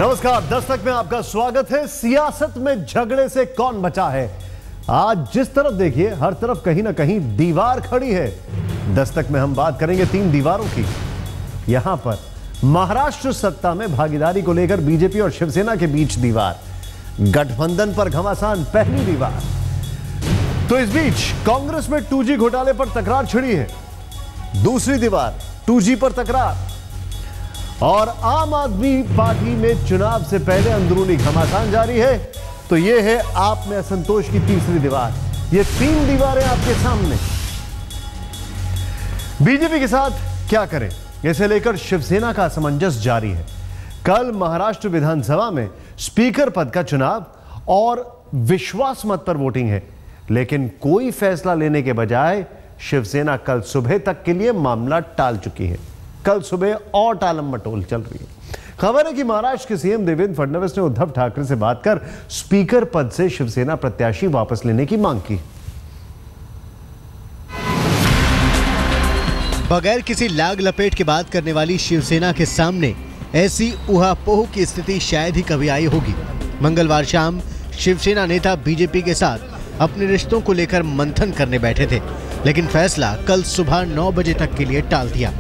नमस्कार, दस्तक में आपका स्वागत है। सियासत में झगड़े से कौन बचा है? आज जिस तरफ देखिए हर तरफ कहीं ना कहीं दीवार खड़ी है। दस्तक में हम बात करेंगे 3 दीवारों की। यहां पर महाराष्ट्र सत्ता में भागीदारी को लेकर बीजेपी और शिवसेना के बीच दीवार, गठबंधन पर घमासान पहली दीवार। तो इस बीच कांग्रेस में 2G घोटाले पर तकरार छिड़ी है। दूसरी दीवार 2G पर तकरार। और आम आदमी पार्टी में चुनाव से पहले अंदरूनी घमासान जारी है। तो यह है आप में असंतोष की तीसरी दीवार। ये 3 दीवारें आपके सामने। बीजेपी के साथ क्या करें, इसे लेकर शिवसेना का असमंजस जारी है। कल महाराष्ट्र विधानसभा में स्पीकर पद का चुनाव और विश्वास मत पर वोटिंग है, लेकिन कोई फैसला लेने के बजाय शिवसेना कल सुबह तक के लिए मामला टाल चुकी है। कल सुबह और टालम मटोल चल रही है। खबर है कि महाराष्ट्र के सीएम देवेंद्र फडणवीस ने उद्धव ठाकरे से बात कर स्पीकर पद से शिवसेना प्रत्याशी वापस लेने की मांग की। बगैर किसी लाग लपेट के बात करने वाली शिवसेना के सामने ऐसी उहापोह की स्थिति शायद ही कभी आई होगी। मंगलवार शाम शिवसेना नेता बीजेपी के साथ अपने रिश्तों को लेकर मंथन करने बैठे थे, लेकिन फैसला कल सुबह 9 बजे तक के लिए टाल दिया।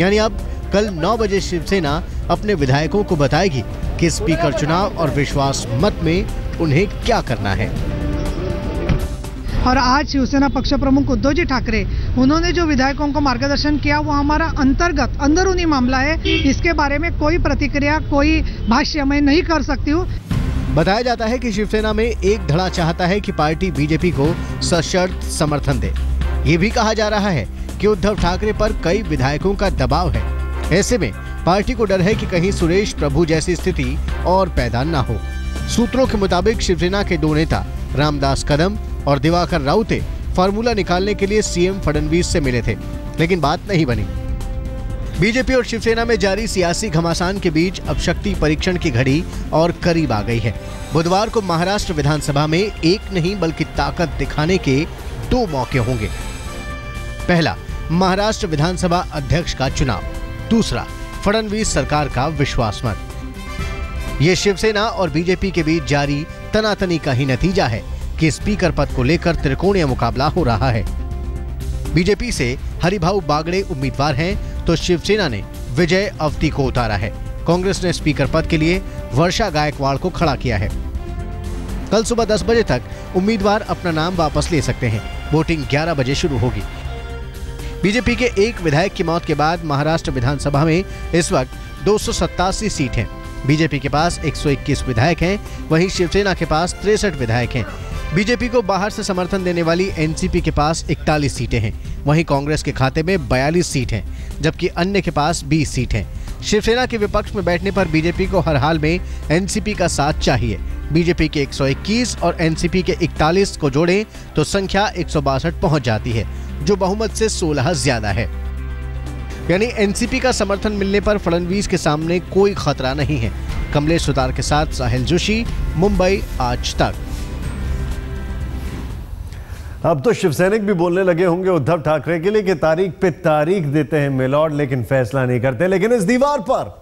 यानी अब कल 9 बजे शिवसेना अपने विधायकों को बताएगी कि स्पीकर चुनाव और विश्वास मत में उन्हें क्या करना है। और आज शिवसेना पक्ष प्रमुख उद्धव जी ठाकरे, उन्होंने जो विधायकों को मार्गदर्शन किया वो हमारा अंतर्गत अंदरूनी मामला है। इसके बारे में कोई प्रतिक्रिया, कोई भाष्य मैं नहीं कर सकती हूँ। बताया जाता है कि शिवसेना में एक धड़ा चाहता है कि पार्टी बीजेपी को सशर्त समर्थन दे। ये भी कहा जा रहा है कि उद्धव ठाकरे पर कई विधायकों का दबाव है। ऐसे में पार्टी को डर है कि कहीं सुरेश प्रभु जैसी स्थिति और पैदा न हो। सूत्रों के मुताबिक शिवसेना के 2 नेता रामदास कदम और दिवाकर राउते फार्मूला निकालने के लिए सीएम फडणवीस से मिले थे, लेकिन बात नहीं बनी। बीजेपी और शिवसेना में जारी सियासी घमासान के बीच अब शक्ति परीक्षण की घड़ी और करीब आ गई है। बुधवार को महाराष्ट्र विधानसभा में एक नहीं बल्कि ताकत दिखाने के 2 मौके होंगे। पहला, महाराष्ट्र विधानसभा अध्यक्ष का चुनाव। दूसरा, फडणवीस सरकार का विश्वास मत। यह शिवसेना और बीजेपी के बीच जारी तनातनी का ही नतीजा है कि स्पीकर पद को लेकर त्रिकोणीय मुकाबला हो रहा है। बीजेपी से हरिभाऊ बागड़े उम्मीदवार हैं, तो शिवसेना ने विजय अवती को उतारा है। कांग्रेस ने स्पीकर पद के लिए वर्षा गायकवाड़ को खड़ा किया है। कल सुबह 10 बजे तक उम्मीदवार अपना नाम वापस ले सकते हैं। वोटिंग 11 बजे शुरू होगी। बीजेपी के एक विधायक की मौत के बाद महाराष्ट्र विधानसभा में इस वक्त 287 सीट हैं। बीजेपी के पास 121 विधायक हैं, वहीं शिवसेना के पास 63 विधायक हैं। बीजेपी को बाहर से समर्थन देने वाली एनसीपी के पास 41 सीटें हैं, वहीं कांग्रेस के खाते में 42 सीट हैं, जबकि अन्य के पास 20 सीट हैं। शिवसेना के विपक्ष में बैठने पर बीजेपी को हर हाल में एनसीपी का साथ चाहिए। बीजेपी के 121 और एनसीपी के 41 को जोड़ें तो संख्या 162 पहुंच जाती है, जो बहुमत से 16 ज्यादा है। यानी एनसीपी का समर्थन मिलने पर फडणवीस के सामने कोई खतरा नहीं है। कमलेश सुतार के साथ साहिल जोशी, मुंबई, आज तक। अब तो शिवसैनिक भी बोलने लगे होंगे उद्धव ठाकरे के लिए कि तारीख पे तारीख देते हैं मिलॉर्ड, लेकिन फैसला नहीं करते। लेकिन इस दीवार पर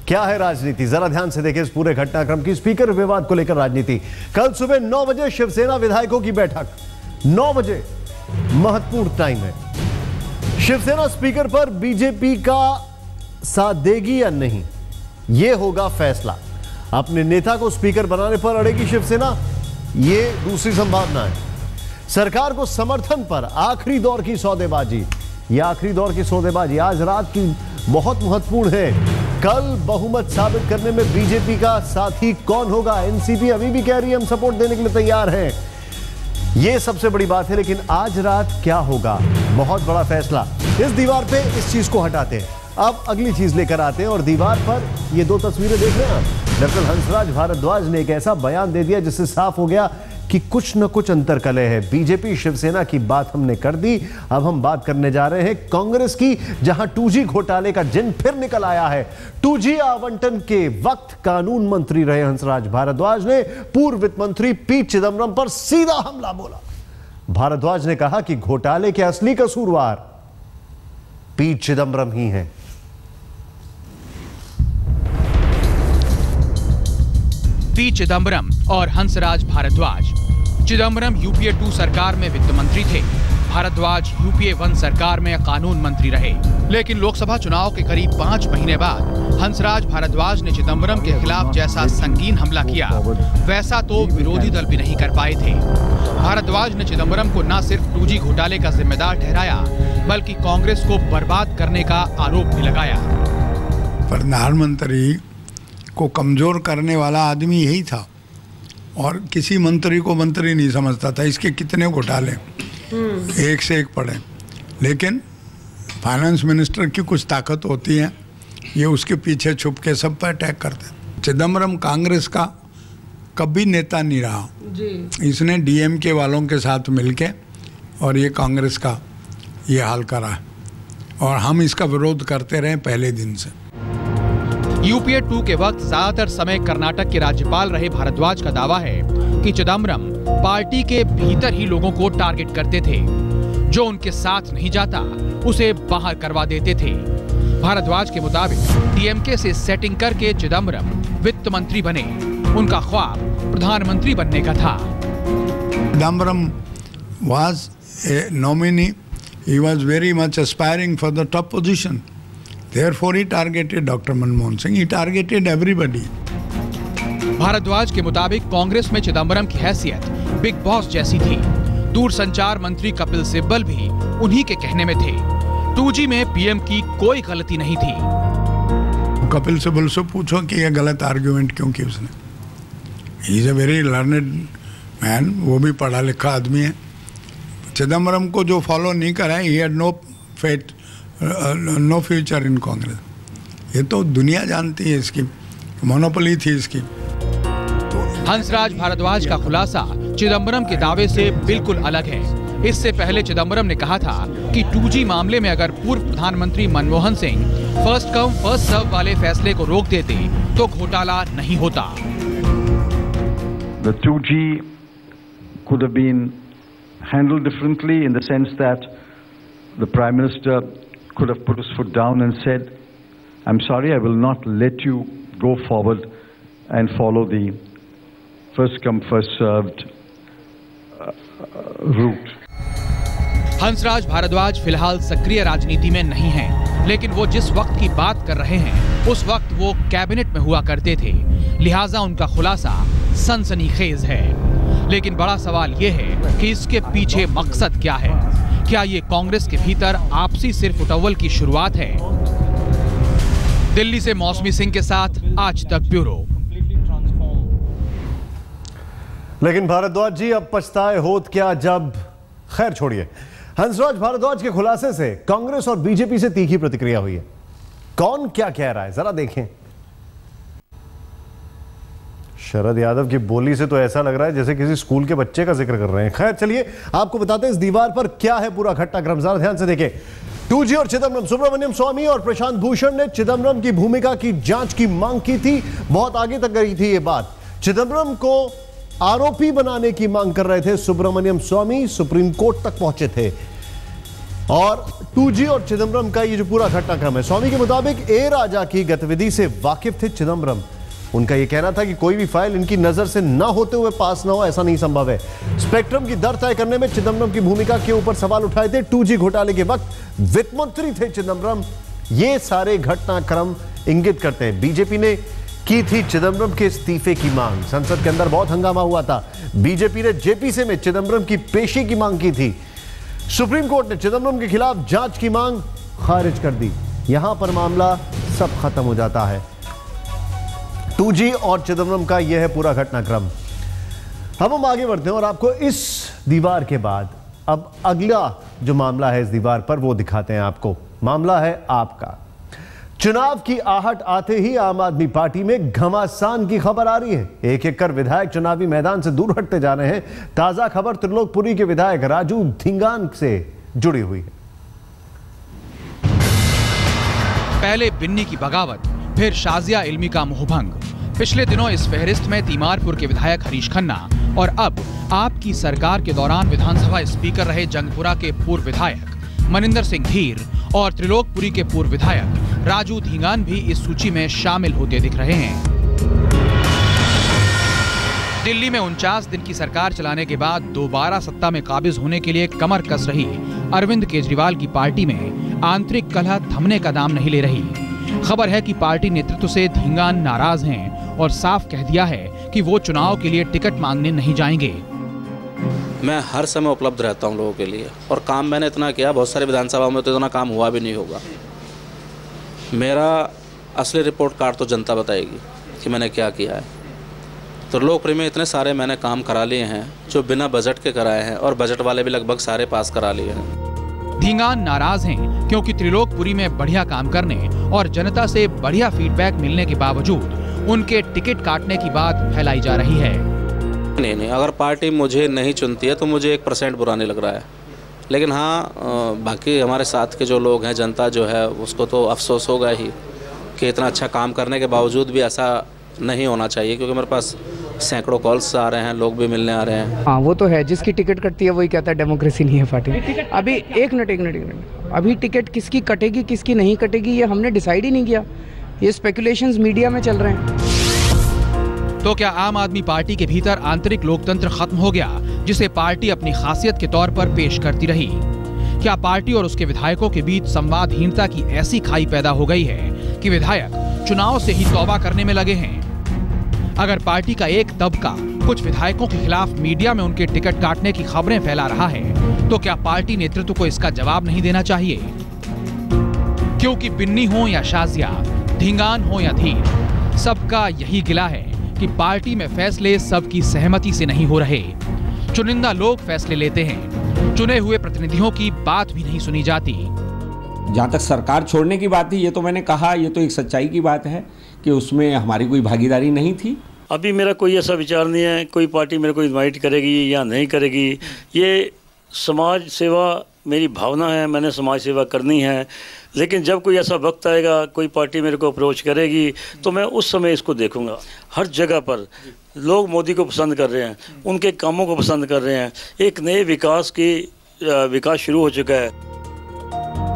क्या है राजनीति, जरा ध्यान से देखें इस पूरे घटनाक्रम की। स्पीकर विवाद को लेकर राजनीति। कल सुबह 9 बजे शिवसेना विधायकों की बैठक। 9 बजे महत्वपूर्ण टाइम है। शिवसेना स्पीकर पर बीजेपी का साथ देगी या नहीं, यह होगा फैसला। अपने नेता को स्पीकर बनाने पर अड़ेगी शिवसेना, यह दूसरी संभावना है। सरकार को समर्थन पर आखिरी दौर की सौदेबाजी। यह आखिरी दौर की सौदेबाजी आज रात की बहुत महत्वपूर्ण है। कल बहुमत साबित करने में बीजेपी का साथी कौन होगा। एनसीपी अभी भी कह रही है हम सपोर्ट देने के लिए तैयार हैं, यह सबसे बड़ी बात है। लेकिन आज रात क्या होगा, बहुत बड़ा फैसला। इस दीवार पे इस चीज को हटाते हैं, अब अगली चीज लेकर आते हैं। और दीवार पर ये 2 तस्वीरें देख रहे हैं आप। डॉक्टर हंसराज भारद्वाज ने एक ऐसा बयान दे दिया जिससे साफ हो गया कि कुछ न कुछ अंतरकलह है। बीजेपी शिवसेना की बात हमने कर दी, अब हम बात करने जा रहे हैं कांग्रेस की, जहां 2G घोटाले का जिन फिर निकल आया है। 2G आवंटन के वक्त कानून मंत्री रहे हंसराज भारद्वाज ने पूर्व वित्त मंत्री पी चिदम्बरम पर सीधा हमला बोला। भारद्वाज ने कहा कि घोटाले के असली कसूरवार पी चिदम्बरम ही हैं। पी चिदम्बरम और हंसराज भारद्वाज। चिदम्बरम यूपीए 2 सरकार में वित्त मंत्री थे, भारद्वाज यूपीए 1 सरकार में कानून मंत्री रहे। लेकिन लोकसभा चुनाव के करीब 5 महीने बाद हंसराज भारद्वाज ने चिदम्बरम के खिलाफ जैसा संगीन हमला किया, वैसा तो विरोधी दल भी नहीं कर पाए थे। भारद्वाज ने चिदम्बरम को न सिर्फ 2G घोटाले का जिम्मेदार ठहराया, बल्कि कांग्रेस को बर्बाद करने का आरोप भी लगाया। प्रधानमंत्री को कमजोर करने वाला आदमी यही था और किसी मंत्री को मंत्री नहीं समझता था। इसके कितने घोटाले एक से एक पड़े, लेकिन फाइनेंस मिनिस्टर की कुछ ताकत होती है, ये उसके पीछे छुप के सब पर अटैक करते। चिदम्बरम कांग्रेस का कभी नेता नहीं रहा जी। इसने डीएमके वालों के साथ मिलके और ये कांग्रेस का ये हाल करा है और हम इसका विरोध करते रहे पहले दिन से। यूपीए 2 के वक्त ज्यादातर समय कर्नाटक के राज्यपाल रहे भारद्वाज का दावा है कि चिदम्बरम पार्टी के भीतर ही लोगों को टारगेट करते थे। जो उनके साथ नहीं जाता उसे बाहर करवा देते थे। भारद्वाज के मुताबिक डीएमके से सेटिंग करके चिदम्बरम वित्त मंत्री बने। उनका ख्वाब प्रधानमंत्री बनने का था। Chidambaram was a nominee. He was very much aspiring for the top position. Therefore, he targeted Dr. Manmohan Singh. He targeted everybody. Bhardwaj के मुताबिक कांग्रेस में चिदम्बरम की हैसियत बिग बॉस जैसी थी। दूरसंचार मंत्री कपिल सिब्बल भी उन्हीं के कहने में थे। 2G में पीएम की कोई गलती नहीं थी। कपिल सिब्बल से पूछो कि यह गलत आर्ग्यूमेंट क्यों की उसने। He is a very learned man, वो भी पढ़ा लिखा आदमी है। चिदम्बरम को जो फॉलो नहीं करा, he had no fate, no future in Congress. ये तो दुनिया जानती है, इसकी मोनोपोली थी इसकी। हंसराज भारद्वाज का खुलासा चिदम्बरम के दावे से बिल्कुल अलग है। इससे पहले चिदम्बरम ने कहा था कि 2G मामले में अगर पूर्व प्रधानमंत्री Manmohan Singh first come first serve वाले फैसले को रोक देते तो घोटाला नहीं होता। The 2G could have been handled differently in the sense that the Prime Minister could have put his foot down and said, I'm sorry, I will not let you go forward and follow the first come first served route. Hansraj Bhardwaj फिलहाल सक्रिय राजनीति में नहीं हैं, लेकिन वो जिस वक्त की बात कर रहे हैं उस वक्त वो कैबिनेट में हुआ करते थे, लिहाजा उनका खुलासा सनसनीखेज है। लेकिन बड़ा सवाल ये है कि इसके पीछे मकसद क्या है। क्या ये कांग्रेस के भीतर आपसी सिरफुटव्वल की शुरुआत है? दिल्ली से मौसमी सिंह के साथ आज तक ब्यूरो। लेकिन भारद्वाज जी अब पछताए होत क्या जब, खैर छोड़िए। हंसराज भारद्वाज के खुलासे से कांग्रेस और बीजेपी से तीखी प्रतिक्रिया हुई है। कौन क्या कह रहा है जरा देखें। शरद यादव की बोली से तो ऐसा लग रहा है जैसे किसी स्कूल के बच्चे का जिक्र कर रहे हैं। खैर चलिए आपको बताते हैं इस दीवार पर क्या है पूरा घटनाक्रम, जरा ध्यान से देखें। 2G और चिदम्बरम, सुब्रमण्यम स्वामी और प्रशांत भूषण ने चिदम्बरम की भूमिका की जांच की मांग की थी। बहुत आगे तक गई थी ये बात। चिदम्बरम को आरोपी बनाने की मांग कर रहे थे सुब्रमण्यम स्वामी, सुप्रीम कोर्ट तक पहुंचे थे। और 2G और चिदम्बरम का ये जो पूरा घटनाक्रम है, स्वामी के मुताबिक ए राजा की गतिविधि से वाकिफ थे चिदम्बरम। उनका यह कहना था कि कोई भी फाइल इनकी नजर से न होते हुए पास ना हो, ऐसा नहीं संभव है। स्पेक्ट्रम की दर तय करने में चिदम्बरम की भूमिका के ऊपर सवाल उठाए थे। 2G घोटाले के वक्त वित्त मंत्री थे चिदम्बरम। ये सारे घटनाक्रम इंगित करते हैं बीजेपी ने की थी चिदम्बरम के इस्तीफे की मांग। संसद के अंदर बहुत हंगामा हुआ था। बीजेपी ने जेपीसी में चिदम्बरम की पेशी की मांग की थी। सुप्रीम कोर्ट ने चिदम्बरम के खिलाफ जांच की मांग खारिज कर दी। यहां पर मामला सब खत्म हो जाता है। 2G और चिदम्बरम का यह है पूरा घटनाक्रम। अब हम आगे बढ़ते हैं और आपको इस दीवार के बाद अब अगला जो मामला है इस दीवार पर वो दिखाते हैं आपको। मामला है आपका। चुनाव की आहट आते ही आम आदमी पार्टी में घमासान की खबर आ रही है। एक एक कर विधायक चुनावी मैदान से दूर हटते जा रहे हैं। ताजा खबर त्रिलोकपुरी के विधायक राजू धींगान से जुड़ी हुई है। पहले बिन्नी की बगावत, फिर शाजिया इल्मी का मुंहभंग। पिछले दिनों इस फहरिस्त में तीमारपुर के विधायक हरीश खन्ना और अब आपकी सरकार के दौरान विधानसभा स्पीकर रहे जंगपुरा के पूर्व विधायक मनिंदर सिंह धीर और त्रिलोकपुरी के पूर्व विधायक राजू धींगान भी इस सूची में शामिल होते दिख रहे हैं। दिल्ली में 49 दिन की सरकार चलाने के बाद दोबारा सत्ता में काबिज होने के लिए कमर कस रही अरविंद केजरीवाल की पार्टी में आंतरिक कलह थमने का नाम नहीं ले रही। खबर है कि पार्टी नेतृत्व से धींगान नाराज हैं और साफ कह दिया है कि वो चुनाव के लिए टिकट मांगने नहीं जाएंगे। मैं हर समय उपलब्ध रहता हूं लोगों के लिए, और काम मैंने इतना किया, बहुत सारे विधानसभा में तो इतना काम हुआ भी नहीं होगा। मेरा असली रिपोर्ट कार्ड तो जनता बताएगी कि मैंने क्या किया है। तो लोकप्रिय में इतने सारे मैंने काम करा लिए हैं जो बिना बजट के कराए हैं, और बजट वाले भी लगभग सारे पास करा लिए हैं। धींगान नाराज हैं क्योंकि त्रिलोकपुरी में बढ़िया काम करने और जनता से बढ़िया फीडबैक मिलने के बावजूद उनके टिकट काटने की बात फैलाई जा रही है। नहीं, अगर पार्टी मुझे नहीं चुनती है तो मुझे 1% बुरा नहीं लग रहा है, लेकिन हाँ बाकी हमारे साथ के जो लोग हैं, जनता जो है, उसको तो अफसोस होगा ही कि इतना अच्छा काम करने के बावजूद भी ऐसा नहीं होना चाहिए, क्योंकि मेरे पास सैकड़ों कॉल्स आ रहे हैं, लोग भी मिलने आ रहे हैं। हाँ वो तो है, जिसकी टिकट कटती है वही कहता है डेमोक्रेसी नहीं है पार्टी। अभी एक मिनट, अभी टिकट किसकी कटेगी किसकी नहीं कटेगी ये हमने डिसाइड ही नहीं किया, ये स्पेकुलेशंस मीडिया में चल रहे हैं। तो क्या आम आदमी पार्टी के भीतर आंतरिक लोकतंत्र खत्म हो गया, जिसे पार्टी अपनी खासियत के तौर पर पेश करती रही? क्या पार्टी और उसके विधायकों के बीच संवादहीनता की ऐसी खाई पैदा हो गई है कि विधायक चुनाव से ही तौबा करने में लगे हैं? अगर पार्टी का एक तबका कुछ विधायकों के खिलाफ मीडिया में उनके टिकट काटने की खबरें फैला रहा है, तो क्या पार्टी नेतृत्व को इसका जवाब नहीं देना चाहिए? क्योंकि बिन्नी हो या शाजिया, धींगान हो या धीर, सबका यही गिला है कि पार्टी में फैसले सबकी सहमति से नहीं हो रहे। चुनिंदा लोग फैसले लेते हैं, चुने हुए प्रतिनिधियों की बात भी नहीं सुनी जाती। जहाँ तक सरकार छोड़ने की बात थी, ये तो मैंने कहा, ये तो एक सच्चाई की बात है कि उसमें हमारी कोई भागीदारी नहीं थी। अभी मेरा कोई ऐसा विचार नहीं है कोई पार्टी मेरे को इनवाइट करेगी या नहीं करेगी। ये समाज सेवा मेरी भावना है, मैंने समाज सेवा करनी है, लेकिन जब कोई ऐसा वक्त आएगा, कोई पार्टी मेरे को अप्रोच करेगी, तो मैं उस समय इसको देखूंगा। हर जगह पर लोग मोदी को पसंद कर रहे हैं, उनके कामों को पसंद कर रहे हैं, एक नए विकास शुरू हो चुका है।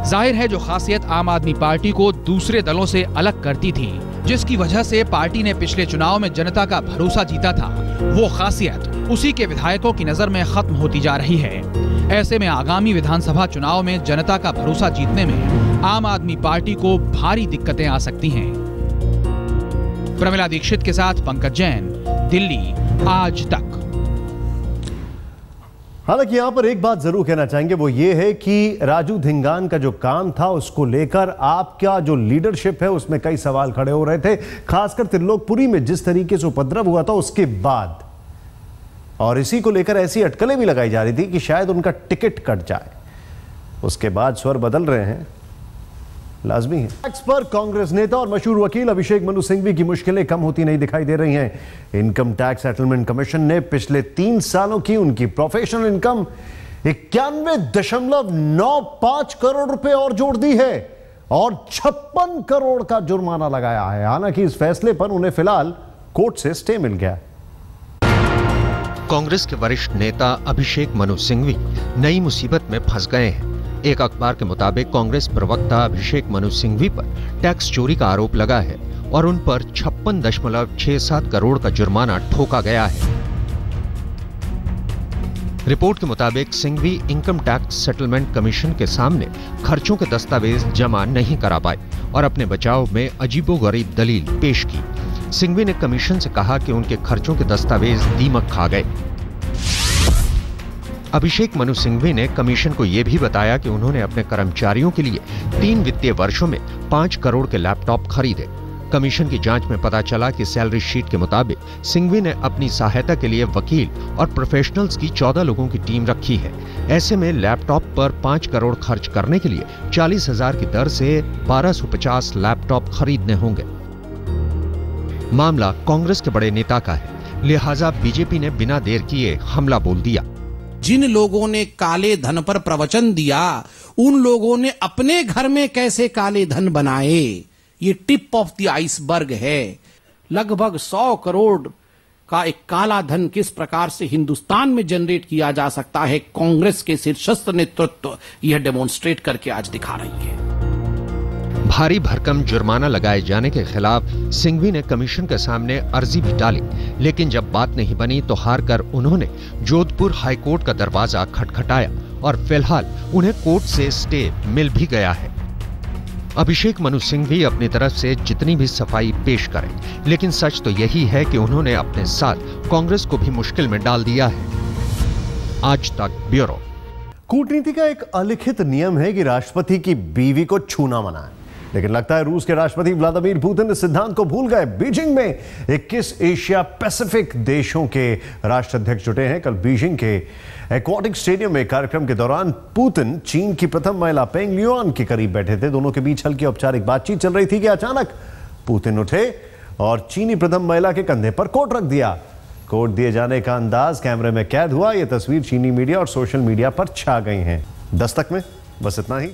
जाहिर है जो खासियत आम आदमी पार्टी को दूसरे दलों से अलग करती थी, जिसकी वजह से पार्टी ने पिछले चुनाव में जनता का भरोसा जीता था, वो खासियत उसी के विधायकों की नजर में खत्म होती जा रही है। ऐसे में आगामी विधानसभा चुनाव में जनता का भरोसा जीतने में आम आदमी पार्टी को भारी दिक्कतें आ सकती हैं। प्रमिला दीक्षित के साथ पंकज जैन, दिल्ली आज तक। हालांकि यहां पर एक बात जरूर कहना चाहेंगे, वो ये है कि राजू धिंगान का जो काम था उसको लेकर आपका जो लीडरशिप है उसमें कई सवाल खड़े हो रहे थे, खासकर त्रिलोकपुरी में जिस तरीके से उपद्रव हुआ था उसके बाद, और इसी को लेकर ऐसी अटकलें भी लगाई जा रही थी कि शायद उनका टिकट कट जाए। उसके बाद स्वर बदल रहे हैं, लाजमी है। टैक्स पर कांग्रेस नेता और मशहूर वकील अभिषेक मनु सिंघवी की मुश्किलें कम होती नहीं दिखाई दे रही हैं। इनकम टैक्स सेटलमेंट कमीशन ने पिछले 3 सालों की उनकी प्रोफेशनल इनकम 91.95 करोड़ रुपए और जोड़ दी है और 56 करोड़ का जुर्माना लगाया है। हालांकि इस फैसले पर उन्हें फिलहाल कोर्ट से स्टे मिल गया। कांग्रेस के वरिष्ठ नेता अभिषेक मनु सिंघवी नई मुसीबत में फंस गए हैं। एक अखबार के मुताबिक कांग्रेस प्रवक्ता अभिषेक मनु सिंघवी पर टैक्स चोरी का आरोप लगा है और उन पर 56.67 करोड़ का जुर्माना ठोका गया है। रिपोर्ट के मुताबिक Singhvi income tax settlement commission के सामने खर्चों के दस्तावेज जमा नहीं करा पाए और अपने बचाव में अजीबोगरीब दलील पेश की। सिंघवी ने कमीशन से कहा कि उनके खर्चों के दस्तावेज दीमक खा गए। अभिषेक मनु सिंघवी ने कमीशन को यह भी बताया कि उन्होंने अपने कर्मचारियों के लिए 3 वित्तीय वर्षों में 5 करोड़ के लैपटॉप खरीदे। कमीशन की जांच में पता चला कि सैलरी शीट के मुताबिक सिंघवी ने अपनी सहायता के लिए वकील और प्रोफेशनल्स की 14 लोगों की टीम रखी है। ऐसे में लैपटॉप पर 5 करोड़ खर्च करने के लिए 40,000 की दर से 1250 लैपटॉप खरीदने होंगे। मामला कांग्रेस के बड़े नेता का है, लिहाजा बीजेपी ने बिना देर किए हमला बोल दिया। जिन लोगों ने काले धन पर प्रवचन दिया, उन लोगों ने अपने घर में कैसे काले धन बनाए, ये टिप ऑफ द आइसबर्ग है। लगभग 100 करोड़ का एक काला धन किस प्रकार से हिंदुस्तान में जनरेट किया जा सकता है, कांग्रेस के शीर्षस्थ नेतृत्व यह डेमोन्स्ट्रेट करके आज दिखा रही है। भारी भरकम जुर्माना लगाए जाने के खिलाफ सिंघवी ने कमीशन के सामने अर्जी भी डाली, लेकिन जब बात नहीं बनी तो हार कर उन्होंने जोधपुर हाईकोर्ट का दरवाजा खटखटाया और फिलहाल उन्हें कोर्ट से स्टे मिल भी गया है। अभिषेक मनु सिंघवी अपनी तरफ से जितनी भी सफाई पेश करें, लेकिन सच तो यही है कि उन्होंने अपने साथ कांग्रेस को भी मुश्किल में डाल दिया है। आज तक ब्यूरो। कूटनीति का एक अलिखित नियम है कि राष्ट्रपति की बीवी को छूना मना है, लेकिन लगता है रूस के राष्ट्रपति व्लादिमीर पुतिन इस सिद्धांत को भूल गए। बीजिंग में 21 एशिया पैसिफिक देशों के राष्ट्राध्यक्ष जुटे हैं। कल बीजिंग के एक्वाटिक स्टेडियम में कार्यक्रम के दौरान पुतिन चीन की प्रथम महिला पेंग लियुआन के करीब बैठे थे। दोनों के बीच हल्की औपचारिक बातचीत चल रही थी कि अचानक पुतिन उठे और चीनी प्रथम महिला के कंधे पर कोट रख दिया। कोट दिए जाने का अंदाज कैमरे में कैद हुआ। यह तस्वीर चीनी मीडिया और सोशल मीडिया पर छा गई हैं। दस्तक में बस इतना ही।